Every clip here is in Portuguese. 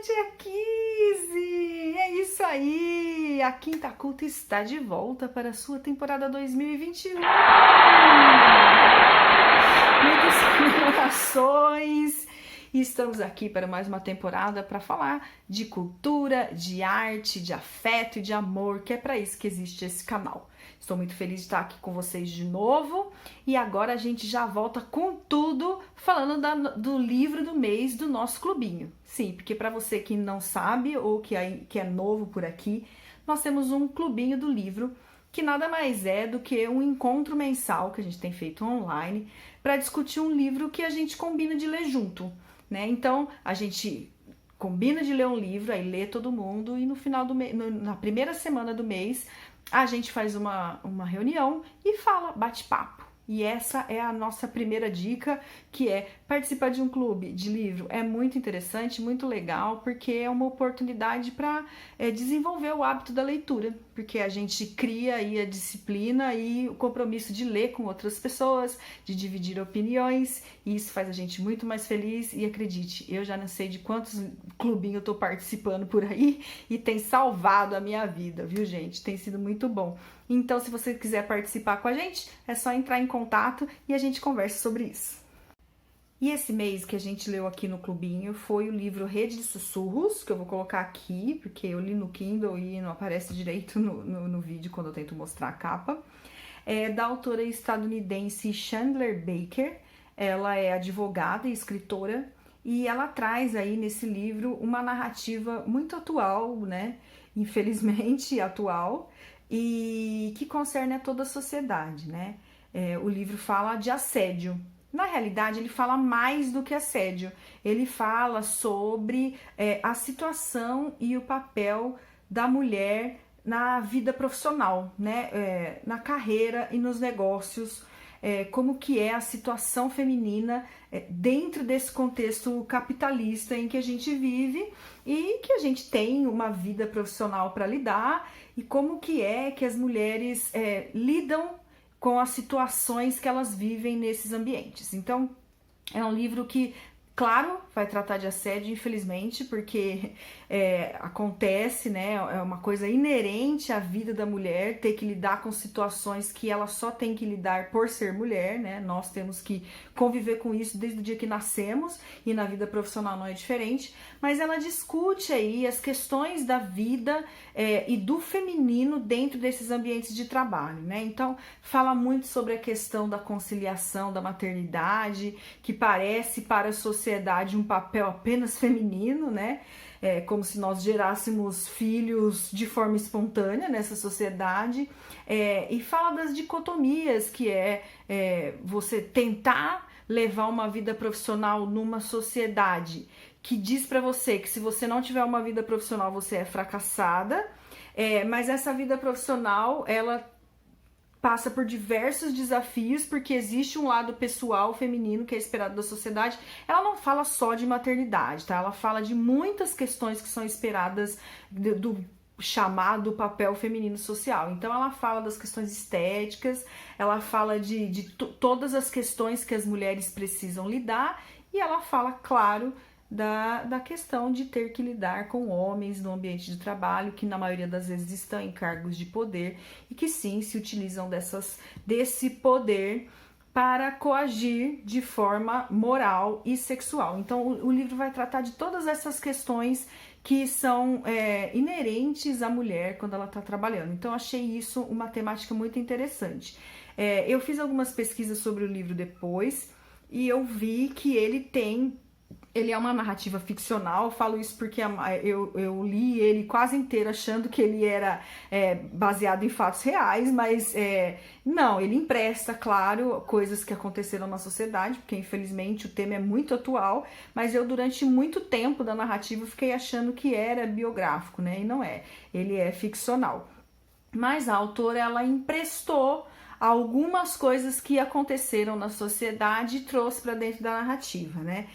tia Kizzy! É isso aí! A Quinta Culta está de volta para a sua temporada 2021! Muitas comemorações! E estamos aqui para mais uma temporada para falar de cultura, de arte, de afeto e de amor, que é para isso que existe esse canal. Estou muito feliz de estar aqui com vocês de novo e agora a gente já volta com tudo falando do livro do mês do nosso clubinho. Sim, porque para você que não sabe ou que é novo por aqui, nós temos um clubinho do livro que nada mais é do que um encontro mensal que a gente tem feito online para discutir um livro que a gente combina de ler junto, né? Então a gente combina de ler um livro, aí lê todo mundo e no final do mês, na primeira semana do mês, a gente faz uma reunião e fala, bate papo. E essa é a nossa primeira dica, que é participar de um clube de livro. É muito interessante, muito legal, porque é uma oportunidade para desenvolver o hábito da leitura, porque a gente cria aí a disciplina e o compromisso de ler com outras pessoas, de dividir opiniões, e isso faz a gente muito mais feliz. E acredite, eu já não sei de quantos clubinhos eu tô participando por aí e tem salvado a minha vida, viu, gente? Tem sido muito bom. Então, se você quiser participar com a gente, é só entrar em contato e a gente conversa sobre isso. E esse mês que a gente leu aqui no clubinho foi o livro Rede de Sussurros, que eu vou colocar aqui, porque eu li no Kindle e não aparece direito no vídeo quando eu tento mostrar a capa. É da autora estadunidense Chandler Baker. Ela é advogada e escritora e ela traz aí nesse livro uma narrativa muito atual, né? Infelizmente atual, e que concerne a toda a sociedade, né? O livro fala de assédio. Na realidade, ele fala mais do que assédio. Ele fala sobre a situação e o papel da mulher na vida profissional, né? Na carreira e nos negócios, como que é a situação feminina dentro desse contexto capitalista em que a gente vive e que a gente tem uma vida profissional para lidar, e como que é que as mulheres lidam com as situações que elas vivem nesses ambientes. Então, é um livro que, claro, vai tratar de assédio, infelizmente, porque acontece, né? É uma coisa inerente à vida da mulher ter que lidar com situações que ela só tem que lidar por ser mulher, né? Nós temos que conviver com isso desde o dia que nascemos, e na vida profissional não é diferente, mas ela discute aí as questões da vida e do feminino dentro desses ambientes de trabalho, né? Então, fala muito sobre a questão da conciliação da maternidade, que parece para a sociedade um papel apenas feminino, né? Como se nós gerássemos filhos de forma espontânea nessa sociedade, e fala das dicotomias, que você tentar levar uma vida profissional numa sociedade que diz para você que se você não tiver uma vida profissional você é fracassada, mas essa vida profissional ela passa por diversos desafios, porque existe um lado pessoal feminino que é esperado da sociedade. Ela não fala só de maternidade, tá? Ela fala de muitas questões que são esperadas do chamado papel feminino social. Então ela fala das questões estéticas, ela fala de todas as questões que as mulheres precisam lidar, e ela fala, claro, da questão de ter que lidar com homens no ambiente de trabalho, que na maioria das vezes estão em cargos de poder e que sim se utilizam desse poder para coagir de forma moral e sexual. Então o livro vai tratar de todas essas questões que são inerentes à mulher quando ela está trabalhando. Então achei isso uma temática muito interessante. Eu fiz algumas pesquisas sobre o livro depois e eu vi que ele é uma narrativa ficcional. Eu falo isso porque eu li ele quase inteiro achando que ele era baseado em fatos reais, mas não, ele empresta, claro, coisas que aconteceram na sociedade, porque infelizmente o tema é muito atual, mas eu durante muito tempo da narrativa fiquei achando que era biográfico, né? E não é, ele é ficcional. Mas a autora, ela emprestou algumas coisas que aconteceram na sociedade e trouxe para dentro da narrativa, né?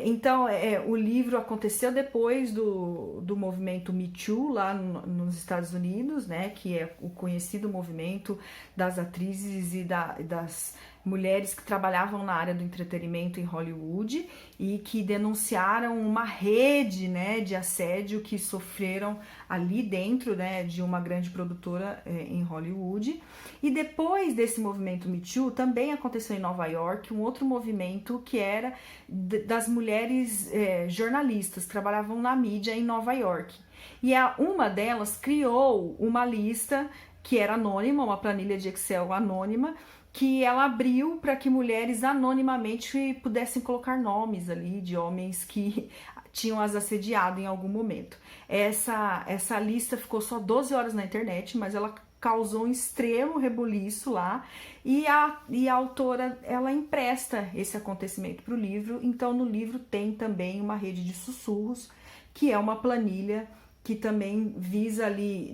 Então, o livro aconteceu depois do movimento Me Too, lá nos Estados Unidos, né, que é o conhecido movimento das atrizes e das mulheres que trabalhavam na área do entretenimento em Hollywood e que denunciaram uma rede, né, de assédio que sofreram ali dentro, né, de uma grande produtora em Hollywood. E depois desse movimento Me Too, também aconteceu em Nova York um outro movimento que era das mulheres jornalistas que trabalhavam na mídia em Nova York. E uma delas criou uma lista que era anônima, uma planilha de Excel anônima, que ela abriu para que mulheres anonimamente pudessem colocar nomes ali de homens que tinham as assediado em algum momento. Essa lista ficou só 12 horas na internet, mas ela causou um extremo rebuliço lá, e a autora, ela empresta esse acontecimento para o livro. Então no livro tem também uma rede de sussurros, que é uma planilha que também visa ali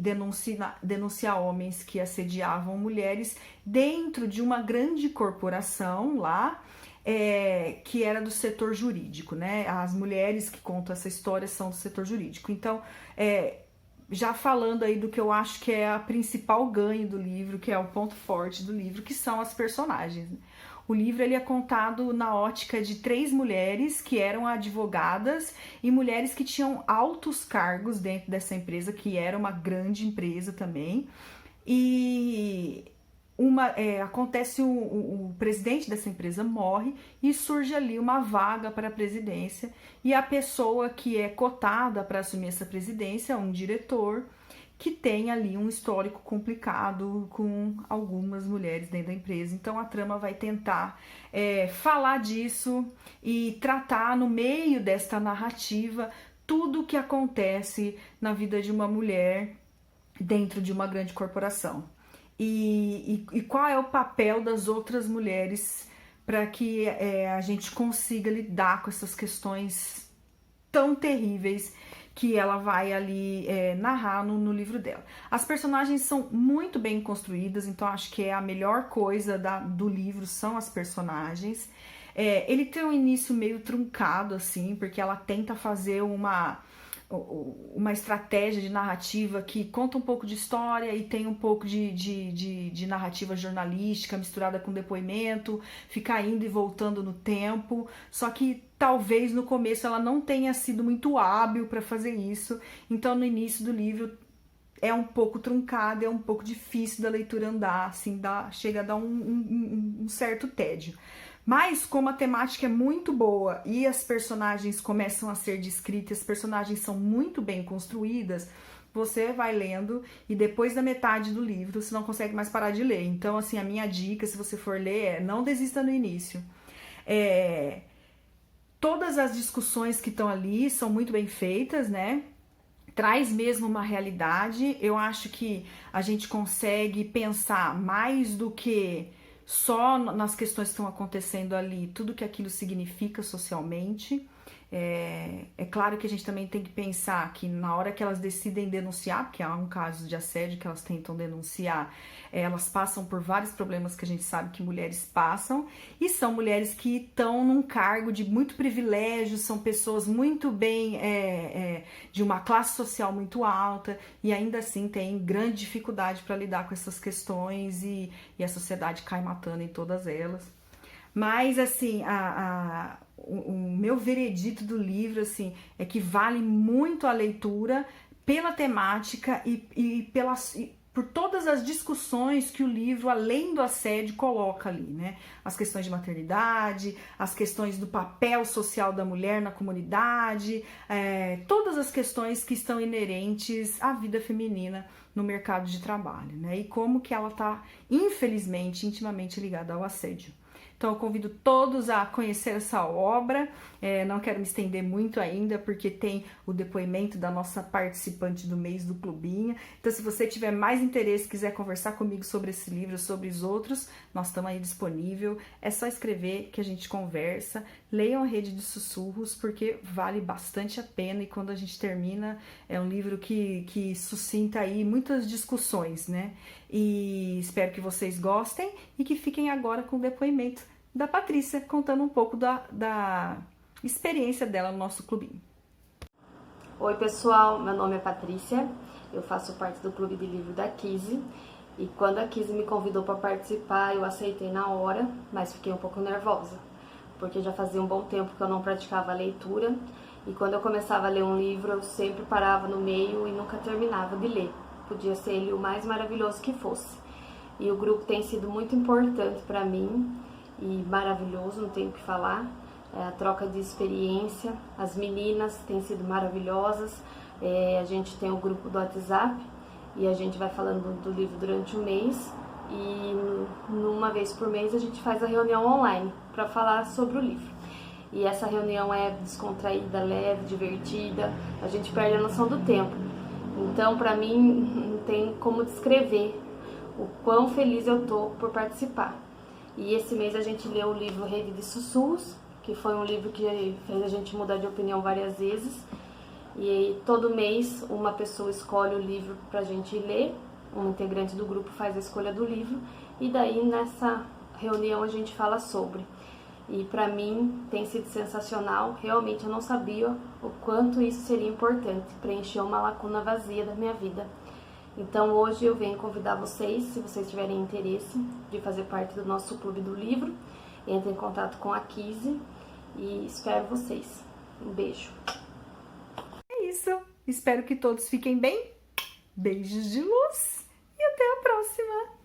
denunciar homens que assediavam mulheres dentro de uma grande corporação lá, que era do setor jurídico, né? As mulheres que contam essa história são do setor jurídico. Então, já falando aí do que eu acho que é a principal ganho do livro, que é o ponto forte do livro, que são as personagens. O livro ele é contado na ótica de 3 mulheres que eram advogadas e mulheres que tinham altos cargos dentro dessa empresa, que era uma grande empresa também. E acontece o presidente dessa empresa morre e surge ali uma vaga para a presidência, e a pessoa que é cotada para assumir essa presidência é um diretor que tem ali um histórico complicado com algumas mulheres dentro da empresa. Então a trama vai tentar falar disso e tratar no meio desta narrativa tudo o que acontece na vida de uma mulher dentro de uma grande corporação. E qual é o papel das outras mulheres para que a gente consiga lidar com essas questões tão terríveis que ela vai ali narrar no livro dela. As personagens são muito bem construídas, então acho que a melhor coisa do livro são as personagens. Ele tem um início meio truncado, assim, porque ela tenta fazer uma estratégia de narrativa que conta um pouco de história e tem um pouco de narrativa jornalística misturada com depoimento, fica indo e voltando no tempo, só que talvez no começo ela não tenha sido muito hábil para fazer isso, então no início do livro é um pouco truncado, é um pouco difícil da leitura andar, assim, chega a dar um certo tédio. Mas como a temática é muito boa e as personagens começam a ser descritas, as personagens são muito bem construídas, você vai lendo e depois da metade do livro você não consegue mais parar de ler. Então, assim, a minha dica, se você for ler, não desista no início. Todas as discussões que estão ali são muito bem feitas, né? Traz mesmo uma realidade. Eu acho que a gente consegue pensar mais do que só nas questões que estão acontecendo ali, tudo que aquilo significa socialmente. É claro que a gente também tem que pensar que na hora que elas decidem denunciar, porque há um caso de assédio que elas tentam denunciar, elas passam por vários problemas que a gente sabe que mulheres passam, e são mulheres que estão num cargo de muito privilégio, são pessoas muito bem, de uma classe social muito alta, e ainda assim tem grande dificuldade para lidar com essas questões, e a sociedade cai matando em todas elas. Mas, assim, o meu veredito do livro, assim, é que vale muito a leitura pela temática e por todas as discussões que o livro, além do assédio, coloca ali, né? As questões de maternidade, as questões do papel social da mulher na comunidade, todas as questões que estão inerentes à vida feminina no mercado de trabalho, né? E como que ela está, infelizmente, intimamente ligada ao assédio. Então eu convido todos a conhecer essa obra, não quero me estender muito ainda, porque tem o depoimento da nossa participante do mês do Clubinho. Então se você tiver mais interesse, quiser conversar comigo sobre esse livro, sobre os outros, nós estamos aí disponível, é só escrever que a gente conversa. Leiam a Rede de Sussurros, porque vale bastante a pena, e quando a gente termina, é um livro que suscita aí muitas discussões, né? E espero que vocês gostem e que fiquem agora com o depoimento da Patrícia, contando um pouco da experiência dela no nosso clubinho. Oi pessoal, meu nome é Patrícia, eu faço parte do Clube de Livro da Kizzy e quando a Kizzy me convidou para participar eu aceitei na hora, mas fiquei um pouco nervosa, porque já fazia um bom tempo que eu não praticava a leitura e quando eu começava a ler um livro eu sempre parava no meio e nunca terminava de ler, podia ser ele o mais maravilhoso que fosse. E o grupo tem sido muito importante para mim e maravilhoso, não tenho o que falar. A troca de experiência, as meninas têm sido maravilhosas, a gente tem o grupo do WhatsApp e a gente vai falando do livro durante o mês e uma vez por mês a gente faz a reunião online para falar sobre o livro. E essa reunião é descontraída, leve, divertida, a gente perde a noção do tempo. Então, para mim, não tem como descrever o quão feliz eu tô por participar. E esse mês a gente leu o livro Rede de Sussurros, que foi um livro que fez a gente mudar de opinião várias vezes. E todo mês uma pessoa escolhe o livro pra gente ler, um integrante do grupo faz a escolha do livro, e daí nessa reunião a gente fala sobre. E pra mim tem sido sensacional, realmente eu não sabia o quanto isso seria importante, preencher uma lacuna vazia da minha vida. Então hoje eu venho convidar vocês, se vocês tiverem interesse de fazer parte do nosso clube do livro, entre em contato com a Kizzy e espero vocês. Um beijo. É isso. Espero que todos fiquem bem. Beijos de luz e até a próxima.